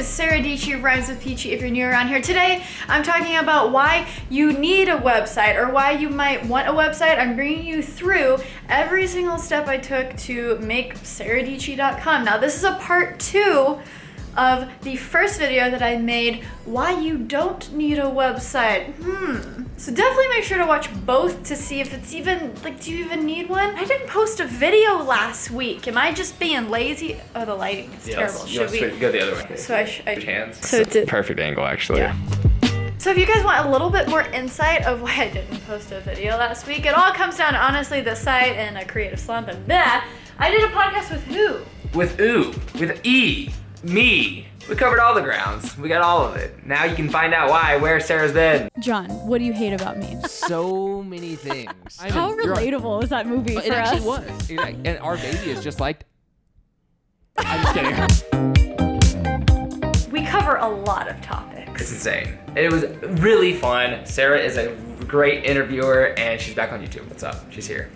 Sara Dietschy, Rhymes with Peachy if you're new around here. Today, I'm talking about why you need a website or why you might want a website. I'm bringing you through every single step I took to make saradietschy.com. Now, this is a part 2 of the first video that I made, why you don't need a website. So definitely make sure to watch both to see if it's even, like, do you even need one? I didn't post a video last week. Am I just being lazy? Oh, the lighting is terrible. Should we go the other way? So I hands. So Perfect angle, actually. Yeah. So if you guys want a little bit more insight of why I didn't post a video last week, it all comes down to, honestly, the site and a creative slump and that. I did a podcast with who? With E. Me. We covered all the grounds. We got all of it. Now you can find out where Sarah's been. John, what do you hate about me? So many things. How relatable is that movie for us? It actually was. And our baby is just like... I'm just kidding. We cover a lot of topics. It's insane. And it was really fun. Sarah is a great interviewer and she's back on YouTube. What's up? She's here.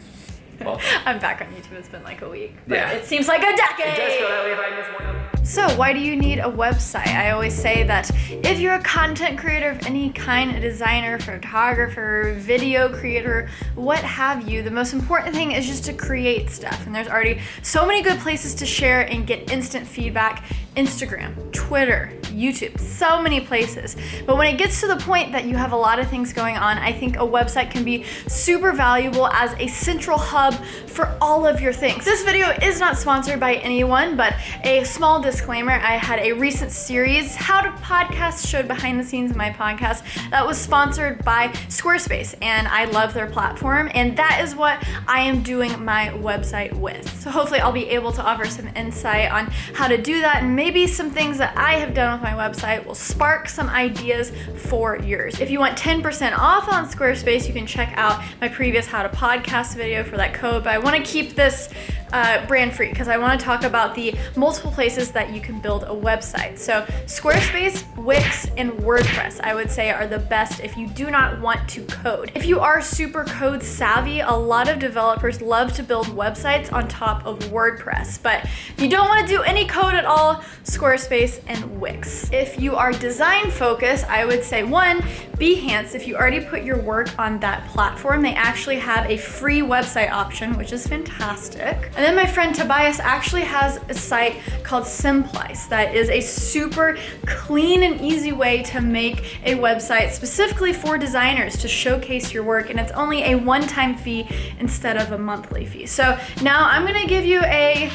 Well, I'm back on YouTube. It's been like a week. But yeah. It seems like a decade. It does feel that way if I miss one of them. So why do you need a website? I always say that if you're a content creator of any kind, a designer, photographer, video creator, what have you, the most important thing is just to create stuff. And there's already so many good places to share and get instant feedback. Instagram, Twitter, YouTube, so many places. But when it gets to the point that you have a lot of things going on, I think a website can be super valuable as a central hub for all of your things. This video is not sponsored by anyone, but a small disclaimer, I had a recent series, How to Podcast, showed behind the scenes of my podcast, that was sponsored by Squarespace, and I love their platform, and that is what I am doing my website with. So hopefully I'll be able to offer some insight on how to do that, and maybe some things that I have done with my website will spark some ideas for yours. If you want 10% off on Squarespace, you can check out my previous How to Podcast video for that code, but I want to keep this brand free because I want to talk about the multiple places that you can build a website. So Squarespace, Wix, and WordPress, I would say, are the best if you do not want to code. If you are super code savvy, a lot of developers love to build websites on top of WordPress, but if you don't want to do any code at all, Squarespace and Wix. If you are design focused, I would say 1, Behance. If you already put your work on that platform, they actually have a free website option, which is fantastic. And then my friend Tobias actually has a site called Simplice that is a super clean and easy way to make a website specifically for designers to showcase your work, and it's only a one-time fee instead of a monthly fee. So now I'm gonna give you a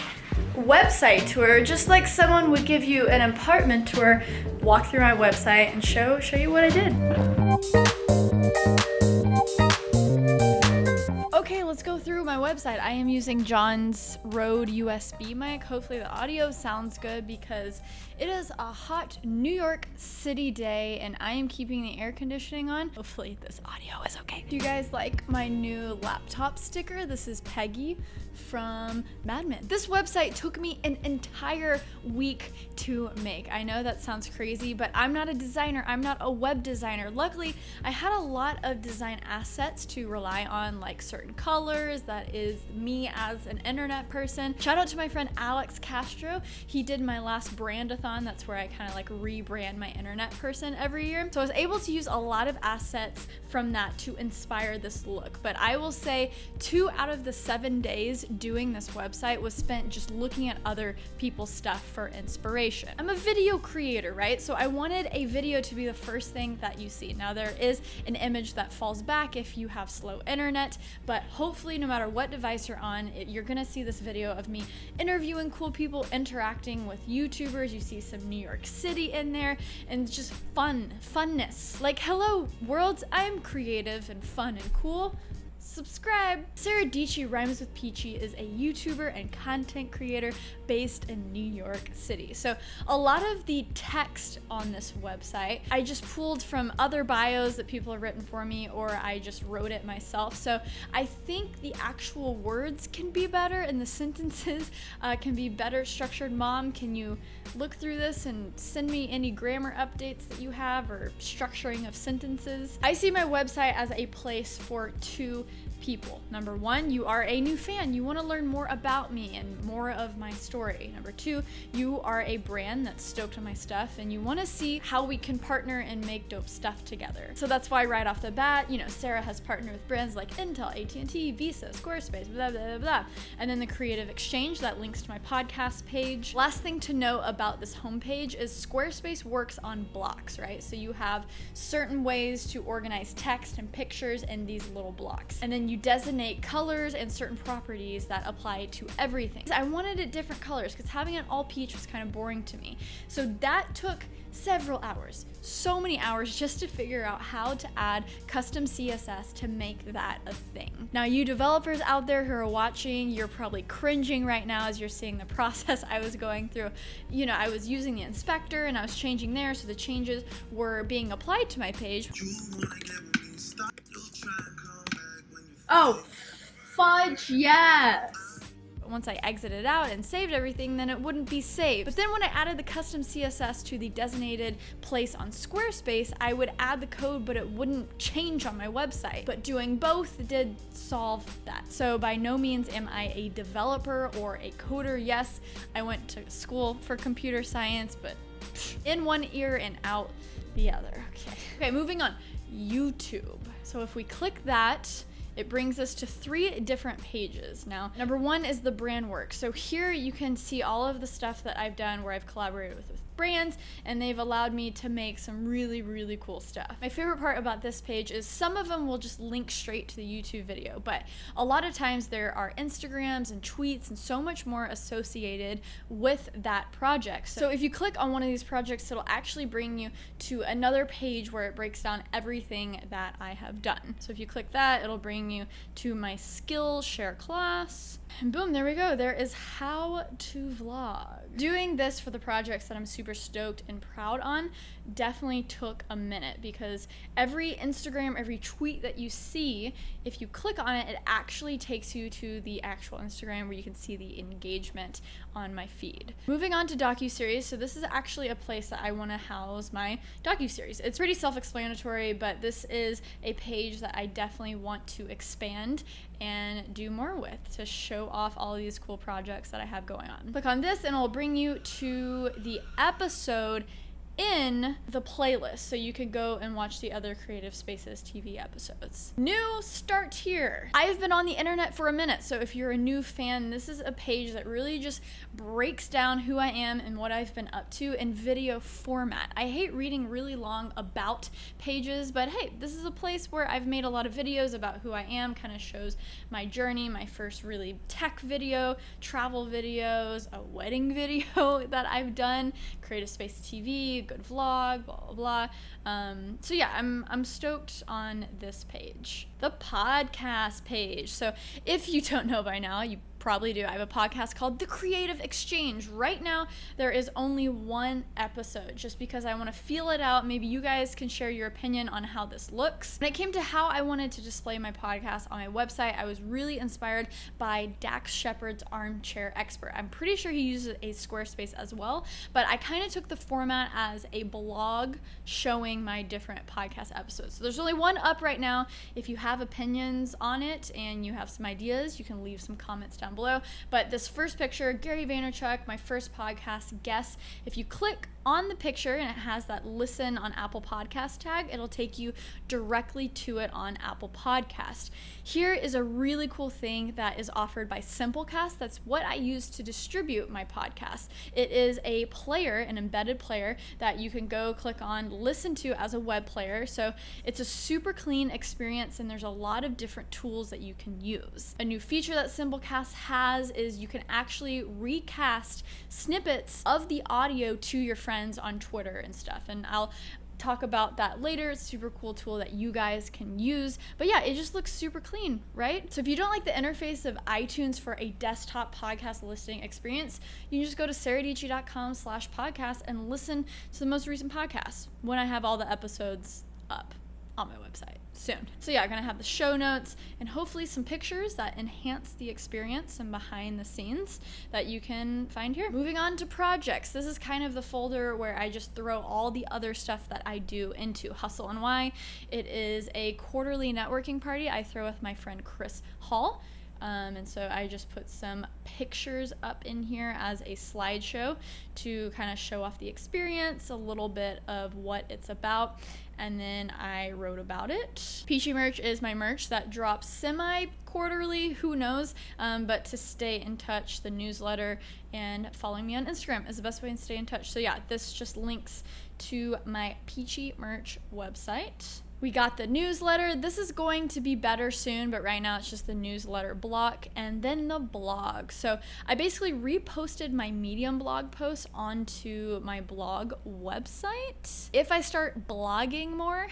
website tour, just like someone would give you an apartment tour. Walk through my website and show you what I did. Okay, let's go through my website. I am using John's Rode USB mic. Hopefully the audio sounds good because it is a hot New York City day and I am keeping the air conditioning on. Hopefully this audio is okay. Do you guys like my new laptop sticker? This is Peggy from Mad Men. This website took me an entire week to make. I know that sounds crazy, but I'm not a designer. I'm not a web designer. Luckily, I had a lot of design assets to rely on, like certain colors. That is me as an internet person. Shout out to my friend Alex Castro. He did my last brandathon. That's where I kind of like rebrand my internet person every year. So I was able to use a lot of assets from that to inspire this look. But I will say 2 out of the 7 days doing this website was spent just looking at other people's stuff for inspiration. I'm a video creator, right? So I wanted a video to be the first thing that you see. Now there is an image that falls back if you have slow internet, but hopefully no matter what device you're on, you're gonna see this video of me interviewing cool people, interacting with YouTubers. You see some New York City in there, and just funness. Like, hello world, I'm creative and fun and cool. Subscribe. Sara Dietschy, Rhymes with Peachy, is a YouTuber and content creator based in New York City. So a lot of the text on this website, I just pulled from other bios that people have written for me, or I just wrote it myself. So I think the actual words can be better and the sentences can be better structured. Mom, can you look through this and send me any grammar updates that you have or structuring of sentences? I see my website as a place for 2 people. Number one, you are a new fan. You want to learn more about me and more of my story. Number two, you are a brand that's stoked on my stuff and you want to see how we can partner and make dope stuff together. So that's why right off the bat, Sara has partnered with brands like Intel, AT&T, Visa, Squarespace, blah, blah, blah, blah. And then the creative exchange that links to my podcast page. Last thing to know about this homepage is Squarespace works on blocks, right? So you have certain ways to organize text and pictures in these little blocks. And then you designate colors and certain properties that apply to everything. I wanted it different colors because having it all peach was kind of boring to me. So that took several hours, so many hours just to figure out how to add custom CSS to make that a thing. Now, you developers out there who are watching, you're probably cringing right now as you're seeing the process I was going through. I was using the inspector and I was changing there, so the changes were being applied to my page. Oh, fudge, yes! Once I exited out and saved everything, then it wouldn't be saved. But then when I added the custom CSS to the designated place on Squarespace, I would add the code, but it wouldn't change on my website. But doing both did solve that. So by no means am I a developer or a coder. Yes, I went to school for computer science, but in one ear and out the other. Okay, moving on. YouTube. So if we click that, it brings us to 3 different pages. Now, number 1 is the brand work. So here you can see all of the stuff that I've done where I've collaborated with brands, and they've allowed me to make some really, really cool stuff. My favorite part about this page is some of them will just link straight to the YouTube video, but a lot of times there are Instagrams and tweets and so much more associated with that project. So if you click on one of these projects, it'll actually bring you to another page where it breaks down everything that I have done. So if you click that, it'll bring you to my Skillshare class. And boom, there we go. There is how to vlog. Doing this for the projects that I'm super stoked and proud on definitely took a minute, because every Instagram, every tweet that you see, if you click on it, it actually takes you to the actual Instagram where you can see the engagement on my feed. Moving on to docuseries. So this is actually a place that I want to house my docuseries. It's pretty self-explanatory, but this is a page that I definitely want to expand and do more with to show off all of these cool projects that I have going on. Click on this and it'll bring you to the episode in the playlist, so you can go and watch the other Creative Spaces TV episodes. New start here. I've been on the internet for a minute, so if you're a new fan, this is a page that really just breaks down who I am and what I've been up to in video format. I hate reading really long about pages, but hey, this is a place where I've made a lot of videos about who I am, kind of shows my journey, my first really tech video, travel videos, a wedding video that I've done, Creative Space TV, good vlog, blah, blah, blah. So yeah, I'm stoked on this page. The podcast page. So if you don't know by now, you probably do. I have a podcast called The Creative Exchange. Right now, there is only 1 episode, just because I want to feel it out. Maybe you guys can share your opinion on how this looks. When it came to how I wanted to display my podcast on my website, I was really inspired by Dax Shepard's Armchair Expert. I'm pretty sure he uses a Squarespace as well, but I kind of took the format as a blog showing my different podcast episodes. So there's only 1 up right now. If you have opinions on it and you have some ideas, you can leave some comments down below. But this first picture, Gary Vaynerchuk, my first podcast guest, if you click on the picture and it has that listen on Apple Podcast tag, it'll take you directly to it on Apple Podcast. Here is a really cool thing that is offered by Simplecast. That's what I use to distribute my podcast. It is a player, an embedded player that you can go click on, listen to as a web player. So it's a super clean experience and there's a lot of different tools that you can use. A new feature that Simplecast has is you can actually recast snippets of the audio to your friends on Twitter and stuff, and I'll talk about that later. It's a super cool tool that you guys can use. But yeah, it just looks super clean, right? So if you don't like the interface of iTunes for a desktop podcast listening experience, you can just go to saradietschy.com/podcast and listen to the most recent podcasts when I have all the episodes up. on my website soon. So yeah, I'm gonna have the show notes and hopefully some pictures that enhance the experience and behind the scenes that you can find here. Moving on to projects. This is kind of the folder where I just throw all the other stuff that I do into. Hustle and Why. It is a quarterly networking party I throw with my friend Chris Hall. And so I just put some pictures up in here as a slideshow to kind of show off the experience, a little bit of what it's about, and then I wrote about it. Peachy merch is my merch that drops semi-quarterly, who knows, but to stay in touch, the newsletter and following me on Instagram is the best way to stay in touch. So yeah, this just links to my Peachy merch website. We got the newsletter. This is going to be better soon, but right now it's just the newsletter block and then the blog. So I basically reposted my Medium blog post onto my blog website. If I start blogging more,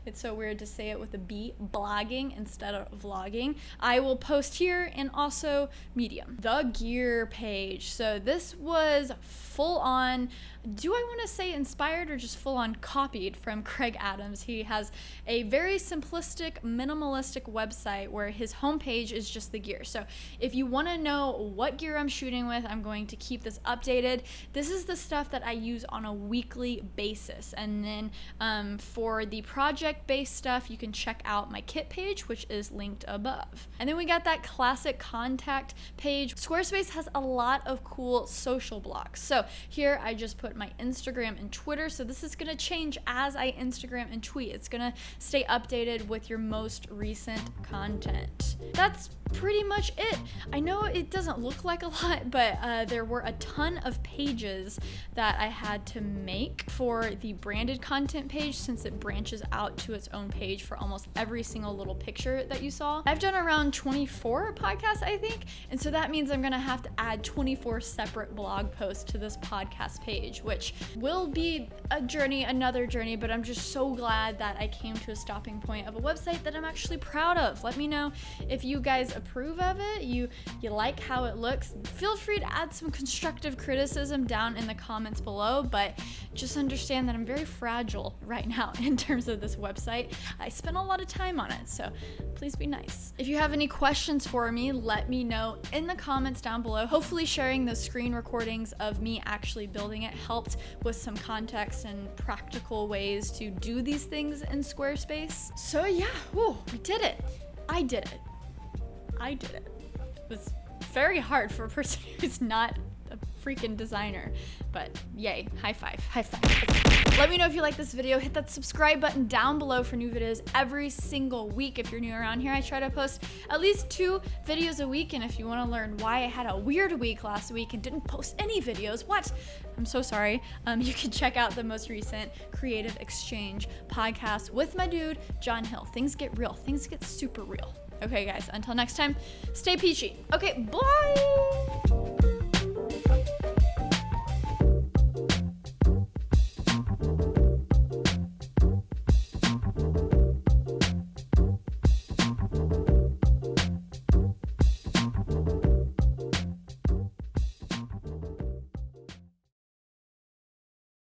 it's so weird to say it with a B, blogging instead of vlogging, I will post here and also Medium. The gear page. So this was full on, do I want to say inspired or just full on copied from Craig Adams. He has a very simplistic, minimalistic website where his homepage is just the gear. So if you want to know what gear I'm shooting with, I'm going to keep this updated. This is the stuff that I use on a weekly basis. And then for the project-based stuff, you can check out my kit page, which is linked above. And then we got that classic contact page. Squarespace has a lot of cool social blocks. So here I just put my Instagram and Twitter. So this is gonna change as I Instagram and tweet. It's gonna stay updated with your most recent content. That's pretty much it. I know it doesn't look like a lot, but there were a ton of pages that I had to make for the branded content page since it branches out to its own page for almost every single little picture that you saw. I've done around 24 podcasts, I think, and so that means I'm gonna have to add 24 separate blog posts to this podcast page, which will be a journey, another journey, but I'm just so glad that I came to a stopping point of a website that I'm actually proud of. Let me know if you guys approve of it, you like how it looks. Feel free to add some constructive criticism down in the comments below, but just understand that I'm very fragile right now in terms of this website. I spent a lot of time on it, so please be nice. If you have any questions for me, let me know in the comments down below. Hopefully sharing those screen recordings of me actually building it helped with some context and practical ways to do these things in Squarespace. So yeah, whew, we did it. I did it. It was very hard for a person who's not a freaking designer, but yay, high five. Let me know if you like this video. Hit that subscribe button down below for new videos every single week. If you're new around here, I try to post at least 2 videos a week, and if you want to learn why I had a weird week last week and didn't post any videos, what? I'm so sorry. You can check out the most recent Creative Exchange podcast with my dude, John Hill. Things get real. Things get super real. Okay, guys, until next time, stay peachy. Okay, bye!